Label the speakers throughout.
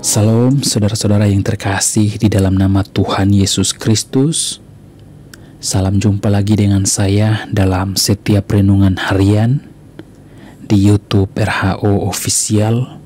Speaker 1: Salam saudara-saudara yang terkasih di dalam nama Tuhan Yesus Kristus. Salam jumpa lagi dengan saya dalam setiap renungan harian di YouTube RHO Official.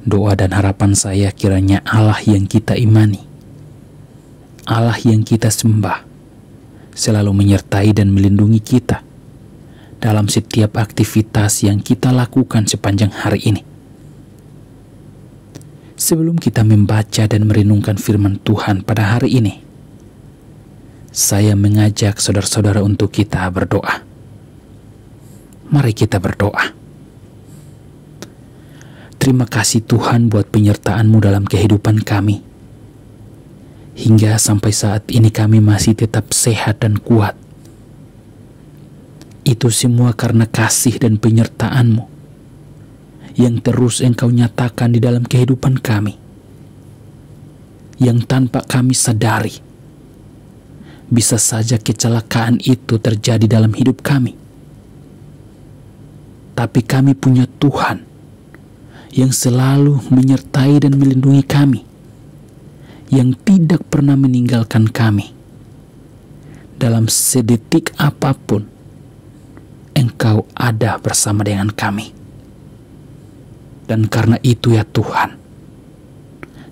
Speaker 1: Doa dan harapan saya kiranya Allah yang kita imani, Allah yang kita sembah, selalu menyertai dan melindungi kita dalam setiap aktivitas yang kita lakukan sepanjang hari ini. Sebelum kita membaca dan merenungkan firman Tuhan pada hari ini, saya mengajak saudara-saudara untuk kita berdoa. Mari kita berdoa. Terima kasih Tuhan buat penyertaan-Mu dalam kehidupan kami. Hingga sampai saat ini kami masih tetap sehat dan kuat. Itu semua karena kasih dan penyertaan-Mu yang terus Engkau nyatakan di dalam kehidupan kami, yang tanpa kami sadari, bisa saja kecelakaan itu terjadi dalam hidup kami. Tapi kami punya Tuhan yang selalu menyertai dan melindungi kami, yang tidak pernah meninggalkan kami. Dalam sedetik apapun, Engkau ada bersama dengan kami. Dan karena itu ya Tuhan,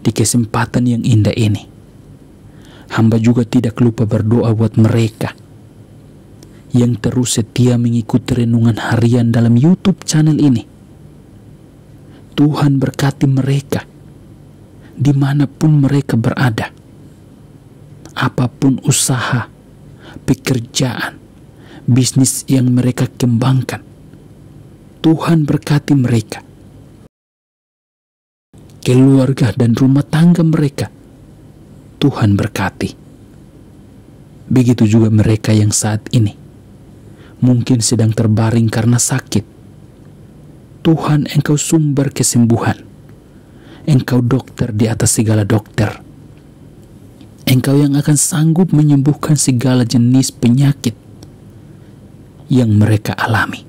Speaker 1: di kesempatan yang indah ini, hamba juga tidak lupa berdoa buat mereka yang terus setia mengikuti renungan harian dalam YouTube channel ini. Tuhan berkati mereka dimanapun mereka berada, apapun usaha, pekerjaan, bisnis yang mereka kembangkan. Tuhan berkati mereka, keluarga dan rumah tangga mereka. Tuhan berkati. Begitu juga mereka yang saat ini mungkin sedang terbaring karena sakit. Tuhan, Engkau sumber kesembuhan. Engkau dokter di atas segala dokter. Engkau yang akan sanggup menyembuhkan segala jenis penyakit yang mereka alami.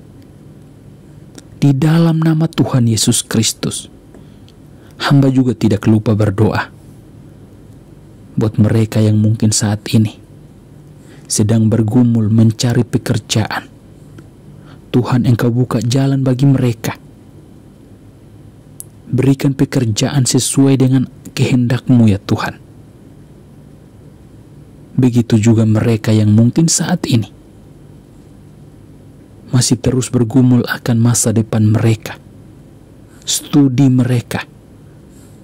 Speaker 1: Di dalam nama Tuhan Yesus Kristus, hamba juga tidak lupa berdoa buat mereka yang mungkin saat ini sedang bergumul mencari pekerjaan. Tuhan, Engkau buka jalan bagi mereka. Berikan pekerjaan sesuai dengan kehendak-Mu ya Tuhan. Begitu juga mereka yang mungkin saat ini masih terus bergumul akan masa depan mereka, studi mereka.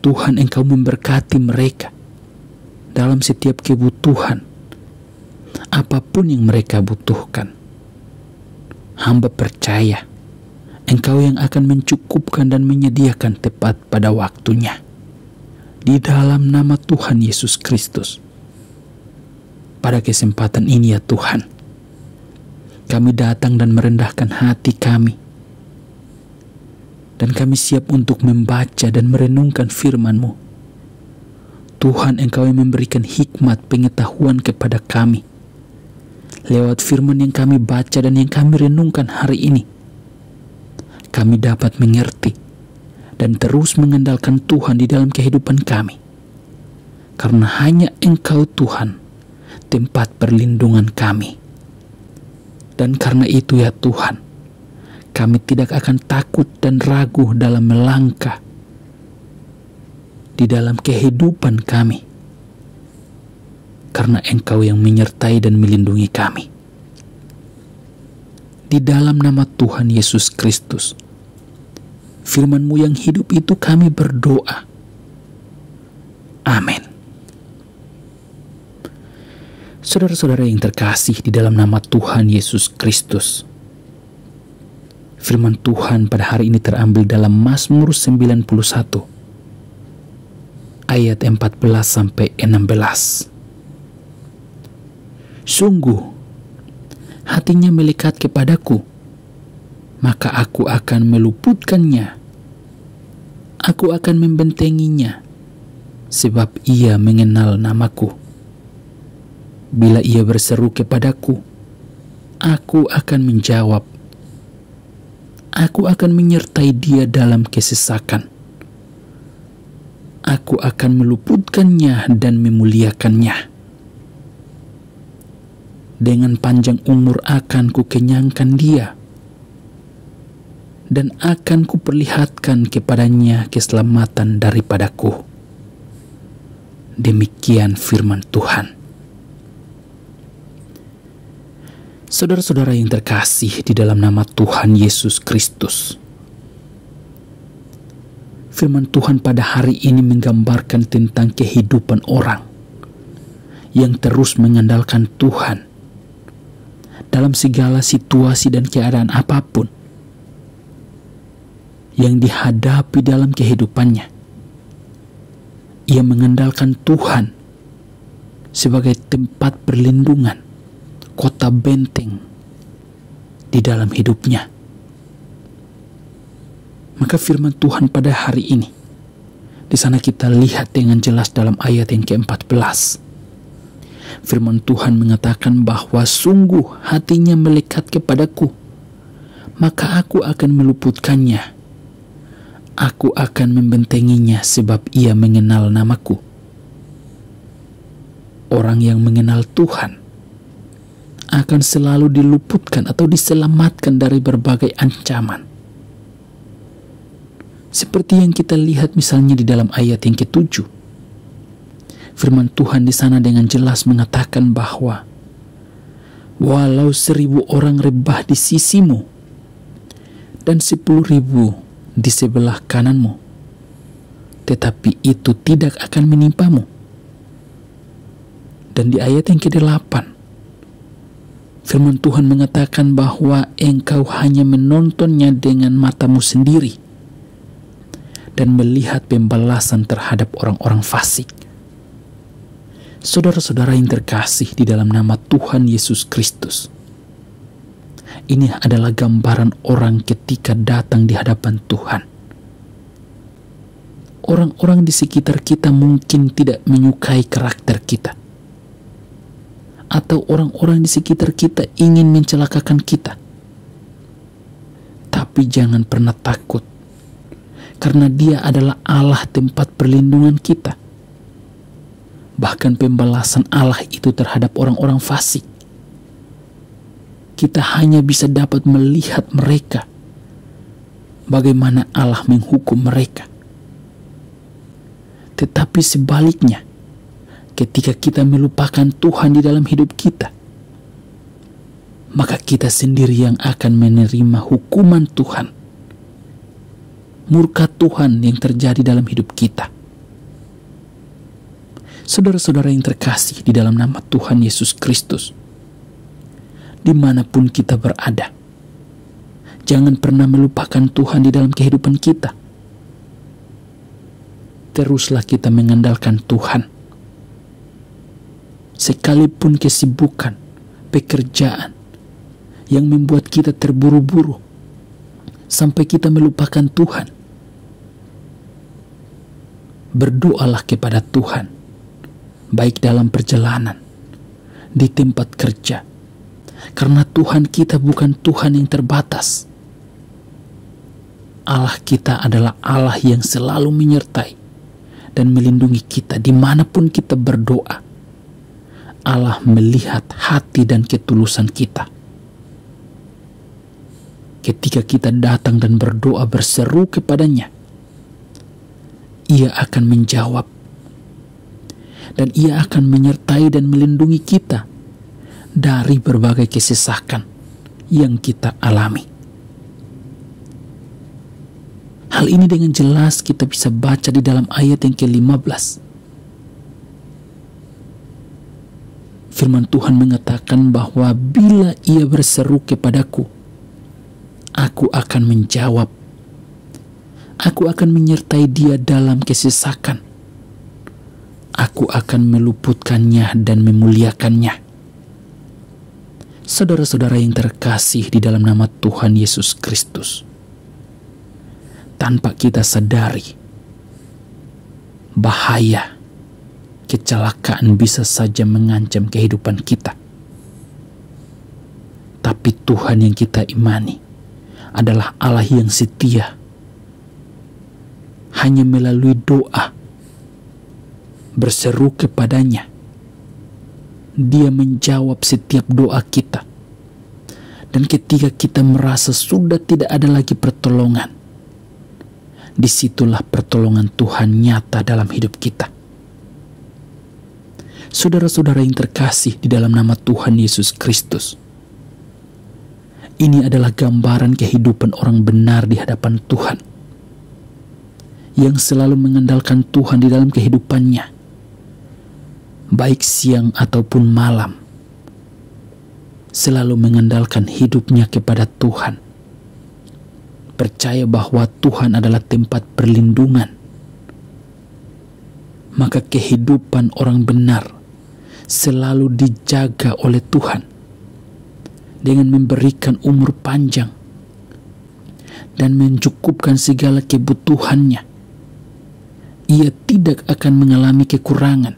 Speaker 1: Tuhan, Engkau memberkati mereka dalam setiap kebutuhan, apapun yang mereka butuhkan. Hamba percaya Engkau yang akan mencukupkan dan menyediakan tepat pada waktunya. Di dalam nama Tuhan Yesus Kristus, pada kesempatan ini ya Tuhan, kami datang dan merendahkan hati kami, dan kami siap untuk membaca dan merenungkan firman-Mu. Tuhan, Engkau yang memberikan hikmat pengetahuan kepada kami. Lewat firman yang kami baca dan yang kami renungkan hari ini, kami dapat mengerti dan terus mengandalkan Tuhan di dalam kehidupan kami. Karena hanya Engkau Tuhan, tempat perlindungan kami. Dan karena itu ya Tuhan, kami tidak akan takut dan ragu dalam melangkah di dalam kehidupan kami, karena Engkau yang menyertai dan melindungi kami. Di dalam nama Tuhan Yesus Kristus, firman-Mu yang hidup itu kami berdoa. Amin. Saudara-saudara yang terkasih di dalam nama Tuhan Yesus Kristus, firman Tuhan pada hari ini terambil dalam Mazmur 91 ayat 14 sampai 16. Sungguh hatinya melekat kepadaku, maka aku akan meluputkannya. Aku akan membentenginya, sebab ia mengenal namaku. Bila ia berseru kepadaku, aku akan menjawab. Aku akan menyertai dia dalam kesesakan. Aku akan meluputkannya dan memuliakannya. Dengan panjang umur akan kukenyangkan dia, dan akan kuperlihatkan kepadanya keselamatan daripadaku. Demikian firman Tuhan. Saudara-saudara yang terkasih di dalam nama Tuhan Yesus Kristus, firman Tuhan pada hari ini menggambarkan tentang kehidupan orang yang terus mengandalkan Tuhan dalam segala situasi dan keadaan apapun yang dihadapi dalam kehidupannya. Ia mengandalkan Tuhan sebagai tempat perlindungan, kota benteng di dalam hidupnya. Maka firman Tuhan pada hari ini, di sana kita lihat dengan jelas dalam ayat yang ke-14. Firman Tuhan mengatakan bahwa sungguh hatinya melekat kepadaku, maka aku akan meluputkannya. Aku akan membentenginya sebab ia mengenal namaku. Orang yang mengenal Tuhan akan selalu diluputkan atau diselamatkan dari berbagai ancaman. Seperti yang kita lihat misalnya di dalam ayat yang ke-7. Firman Tuhan di sana dengan jelas mengatakan bahwa walau 1.000 orang rebah di sisimu dan 10.000 di sebelah kananmu, tetapi itu tidak akan menimpamu. Dan di ayat yang ke-8, firman Tuhan mengatakan bahwa engkau hanya menontonnya dengan matamu sendiri dan melihat pembalasan terhadap orang-orang fasik. Saudara-saudara yang terkasih di dalam nama Tuhan Yesus Kristus, ini adalah gambaran orang ketika datang di hadapan Tuhan. Orang-orang di sekitar kita mungkin tidak menyukai karakter kita, atau orang-orang di sekitar kita ingin mencelakakan kita. Tapi jangan pernah takut, karena Dia adalah Allah tempat perlindungan kita. Bahkan pembalasan Allah itu terhadap orang-orang fasik, kita hanya bisa dapat melihat mereka, bagaimana Allah menghukum mereka. Tetapi sebaliknya, ketika kita melupakan Tuhan di dalam hidup kita, maka kita sendiri yang akan menerima hukuman Tuhan, murka Tuhan yang terjadi dalam hidup kita. Saudara-saudara yang terkasih di dalam nama Tuhan Yesus Kristus, dimanapun kita berada, jangan pernah melupakan Tuhan di dalam kehidupan kita. Teruslah kita mengandalkan Tuhan. Sekalipun kesibukan, pekerjaan yang membuat kita terburu-buru sampai kita melupakan Tuhan, berdoalah kepada Tuhan, baik dalam perjalanan, di tempat kerja, karena Tuhan kita bukan Tuhan yang terbatas. Allah kita adalah Allah yang selalu menyertai dan melindungi kita dimanapun kita berdoa. Allah melihat hati dan ketulusan kita. Ketika kita datang dan berdoa berseru kepadanya, Ia akan menjawab, dan Ia akan menyertai dan melindungi kita dari berbagai kesesakan yang kita alami. Hal ini dengan jelas kita bisa baca di dalam ayat yang ke-15. Firman Tuhan mengatakan bahwa bila ia berseru kepadaku, aku akan menjawab. Aku akan menyertai dia dalam kesesakan. Aku akan meluputkannya dan memuliakannya. Saudara-saudara yang terkasih di dalam nama Tuhan Yesus Kristus, tanpa kita sadari, bahaya, kecelakaan bisa saja mengancam kehidupan kita. Tapi Tuhan yang kita imani adalah Allah yang setia. Hanya melalui doa berseru kepadanya. Dia menjawab setiap doa kita. Dan ketika kita merasa sudah tidak ada lagi pertolongan, disitulah pertolongan Tuhan nyata dalam hidup kita. Saudara-saudara yang terkasih di dalam nama Tuhan Yesus Kristus, ini adalah gambaran kehidupan orang benar di hadapan Tuhan, yang selalu mengandalkan Tuhan di dalam kehidupannya, baik siang ataupun malam, selalu mengandalkan hidupnya kepada Tuhan, percaya bahwa Tuhan adalah tempat perlindungan. Maka kehidupan orang benar selalu dijaga oleh Tuhan dengan memberikan umur panjang dan mencukupkan segala kebutuhannya. Ia tidak akan mengalami kekurangan,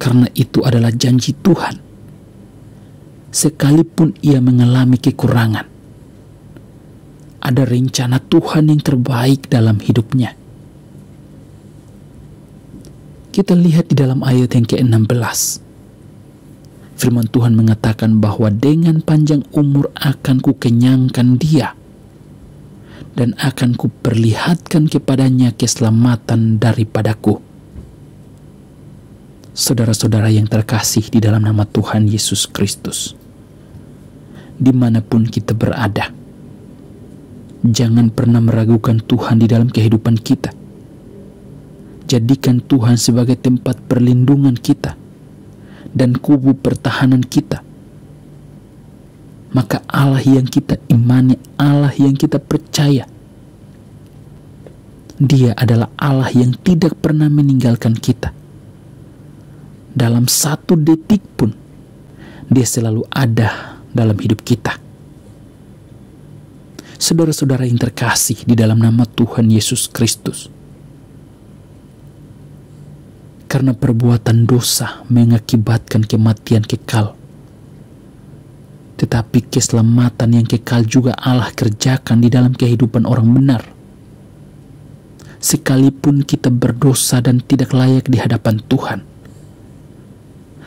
Speaker 1: karena itu adalah janji Tuhan. Sekalipun ia mengalami kekurangan, ada rencana Tuhan yang terbaik dalam hidupnya. Kita lihat di dalam ayat yang ke-16. Firman Tuhan mengatakan bahwa dengan panjang umur akan kukenyangkan dia, dan akan kuperlihatkan kepadanya keselamatan daripadaku. Saudara-saudara yang terkasih di dalam nama Tuhan Yesus Kristus, dimanapun kita berada, jangan pernah meragukan Tuhan di dalam kehidupan kita. Jadikan Tuhan sebagai tempat perlindungan kita dan kubu pertahanan kita. Maka Allah yang kita imani, Allah yang kita percaya, Dia adalah Allah yang tidak pernah meninggalkan kita. Dalam satu detik pun, Dia selalu ada dalam hidup kita. Saudara-saudara yang terkasih di dalam nama Tuhan Yesus Kristus, karena perbuatan dosa mengakibatkan kematian kekal, tetapi keselamatan yang kekal juga Allah kerjakan di dalam kehidupan orang benar. Sekalipun kita berdosa dan tidak layak di hadapan Tuhan,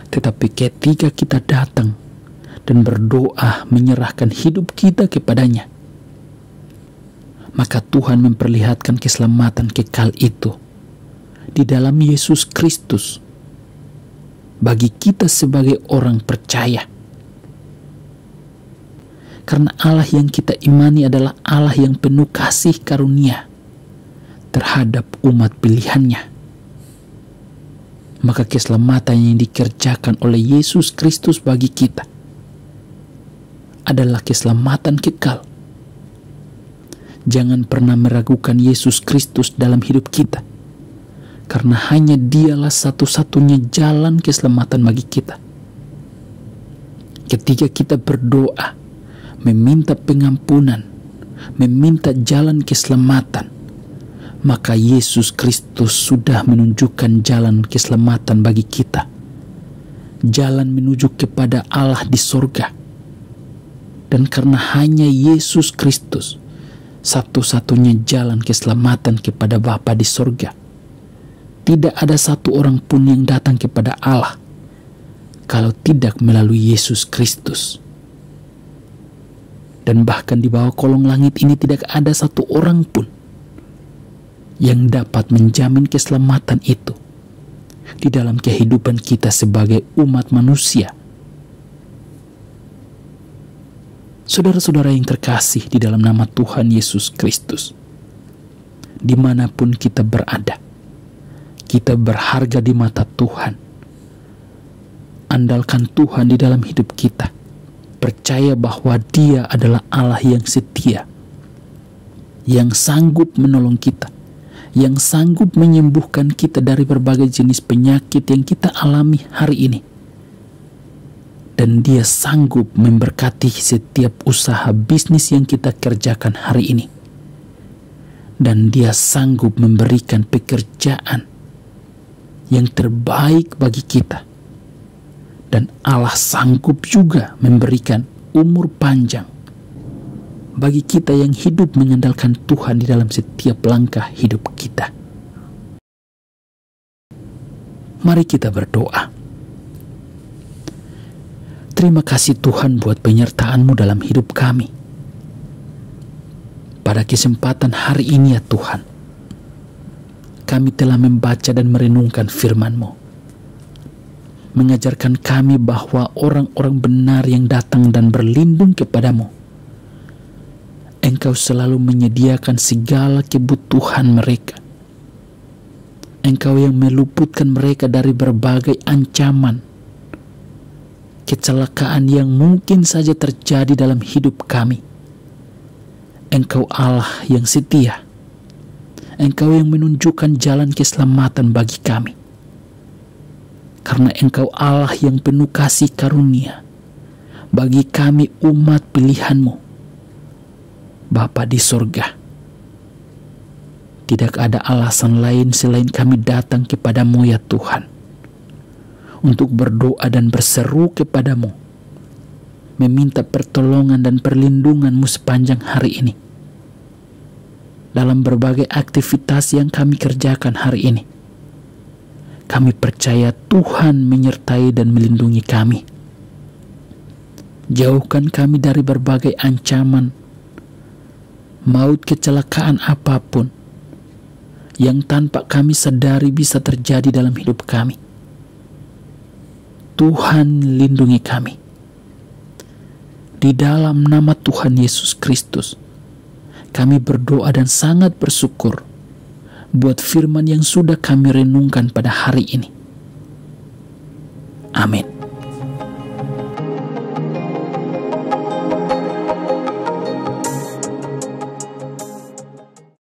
Speaker 1: tetapi ketika kita datang dan berdoa menyerahkan hidup kita kepadanya, maka Tuhan memperlihatkan keselamatan kekal itu di dalam Yesus Kristus bagi kita sebagai orang percaya. Karena Allah yang kita imani adalah Allah yang penuh kasih karunia terhadap umat pilihannya. Maka keselamatan yang dikerjakan oleh Yesus Kristus bagi kita adalah keselamatan kekal. Jangan pernah meragukan Yesus Kristus dalam hidup kita, karena hanya Dialah satu-satunya jalan keselamatan bagi kita. Ketika kita berdoa, meminta pengampunan, meminta jalan keselamatan, maka Yesus Kristus sudah menunjukkan jalan keselamatan bagi kita. Jalan menuju kepada Allah di sorga. Dan karena hanya Yesus Kristus satu-satunya jalan keselamatan kepada Bapa di sorga, tidak ada satu orang pun yang datang kepada Allah kalau tidak melalui Yesus Kristus. Dan bahkan di bawah kolong langit ini tidak ada satu orang pun yang dapat menjamin keselamatan itu di dalam kehidupan kita sebagai umat manusia. Saudara-saudara yang terkasih di dalam nama Tuhan Yesus Kristus, dimanapun kita berada, kita berharga di mata Tuhan. Andalkan Tuhan di dalam hidup kita. Percaya bahwa Dia adalah Allah yang setia, yang sanggup menolong kita, yang sanggup menyembuhkan kita dari berbagai jenis penyakit yang kita alami hari ini. Dan Dia sanggup memberkati setiap usaha bisnis yang kita kerjakan hari ini. Dan Dia sanggup memberikan pekerjaan yang terbaik bagi kita. Dan Allah sanggup juga memberikan umur panjang bagi kita yang hidup mengandalkan Tuhan di dalam setiap langkah hidup kita. Mari kita berdoa. Terima kasih Tuhan buat penyertaan-Mu dalam hidup kami. Pada kesempatan hari ini ya Tuhan, kami telah membaca dan merenungkan firman-Mu, mengajarkan kami bahwa orang-orang benar yang datang dan berlindung kepadamu, Engkau selalu menyediakan segala kebutuhan mereka. Engkau yang meluputkan mereka dari berbagai ancaman, kecelakaan yang mungkin saja terjadi dalam hidup kami. Engkau Allah yang setia. Engkau yang menunjukkan jalan keselamatan bagi kami. Karena Engkau Allah yang penuh kasih karunia bagi kami umat pilihan-Mu, Bapa di sorga. Tidak ada alasan lain selain kami datang kepadamu ya Tuhan, untuk berdoa dan berseru kepadamu, meminta pertolongan dan perlindungan-Mu sepanjang hari ini. Dalam berbagai aktivitas yang kami kerjakan hari ini, kami percaya Tuhan menyertai dan melindungi kami. Jauhkan kami dari berbagai ancaman, maut, kecelakaan apapun yang tanpa kami sadari bisa terjadi dalam hidup kami. Tuhan lindungi kami. Di dalam nama Tuhan Yesus Kristus, kami berdoa dan sangat bersyukur buat firman yang sudah kami renungkan pada hari ini. Amin.